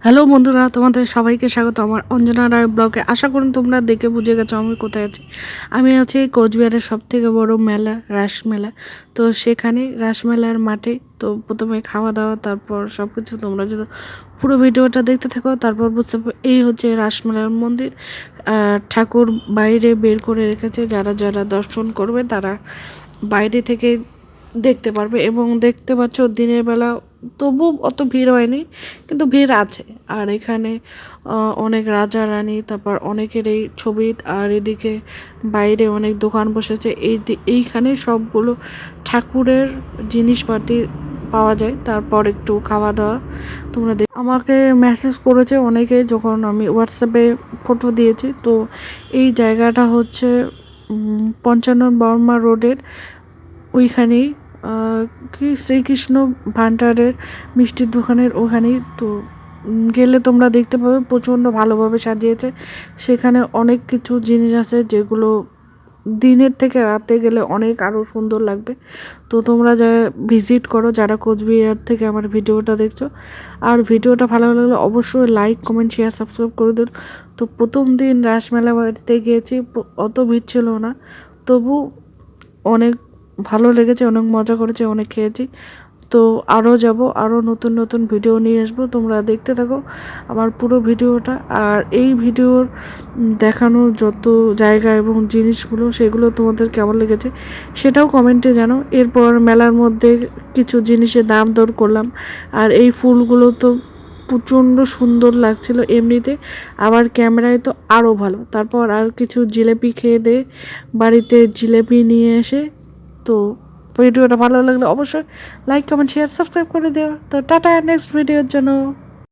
Hello বন্ধুরা, তোমাদের সবাইকে স্বাগত আমার অঞ্জনা রায় ব্লগে। আশা করুন তোমরা দেখে বুঝে গেছো আমি কোথায় আছি। আমি আছি কোচবিহারের সবথেকে বড় মেলা, রাস মেলা। তো সেখানে রাসমেলার মাঠে তো প্রথমে খাওয়া দাওয়া, তারপর সব কিছু তোমরা যদি পুরো ভিডিওটা দেখতে থাকো তারপর বুঝতে পারবে। এই হচ্ছে রাসমেলার মন্দির। ঠাকুর বাইরে বের করে রেখেছে, যারা যারা দর্শন করবে তারা বাইরে থেকে দেখতে পারবে। এবং দেখতে পাচ্ছ দিনের বেলা তবু অত ভিড় হয়নি, কিন্তু ভিড় আছে। আর এখানে অনেক রাজা রানী, তারপর অনেকের এই ছবি। আর এদিকে বাইরে অনেক দোকান বসেছে। এইখানে সবগুলো ঠাকুরের জিনিসপাতি পাওয়া যায়। তারপর একটু খাওয়া দাওয়া তোমরা আমাকে মেসেজ করেছে অনেকে যখন আমি হোয়াটসঅ্যাপে ফটো দিয়েছি। তো এই জায়গাটা হচ্ছে ৫৫ বর্মা রোডের ওইখানেই, কি শ্রীকৃষ্ণ ভান্ডারের মিষ্টির দোকানের ওখানেই। তো গেলে তোমরা দেখতে পাবে প্রচণ্ড ভালোভাবে সাজিয়েছে। সেখানে অনেক কিছু জিনিস আছে যেগুলো দিনের থেকে রাতে গেলে অনেক আরও সুন্দর লাগবে। তো তোমরা যা ভিজিট করো যারা কোচবিহার থেকে আমার ভিডিওটা দেখছো। আর ভিডিওটা ভালো লাগলে অবশ্যই লাইক, কমেন্ট, শেয়ার, সাবস্ক্রাইব করে দিন। তো প্রথম দিন রাসমেলা বাড়িতে গিয়েছি, অত ভিড় ছিল না, তবু অনেক ভালো লেগেছে, অনেক মজা করেছি, অনেক খেয়েছি। তো আরও যাব, আরও নতুন নতুন ভিডিও নিয়ে আসবো, তোমরা দেখতে থাকো আমার পুরো ভিডিওটা। আর এই ভিডিওর দেখানো যত জায়গা এবং জিনিসগুলো সেগুলো তোমাদের কেমন লেগেছে সেটাও কমেন্টে জানো। এরপর মেলার মধ্যে কিছু জিনিসের দাম দর করলাম। আর এই ফুলগুলো তো প্রচণ্ড সুন্দর লাগছিল এমনিতে, আবার ক্যামেরায় তো আরও ভালো। তারপর আর কিছু জিলেপি খেয়ে দিয়ে বাড়িতে জিলেপি নিয়ে এসে, তো ভিডিওটা ভালো লাগলে অবশ্যই লাইক, কমেন্ট, শেয়ার, সাবস্ক্রাইব করে দিও। তো টাটা, নেক্সট ভিডিওর জন্য।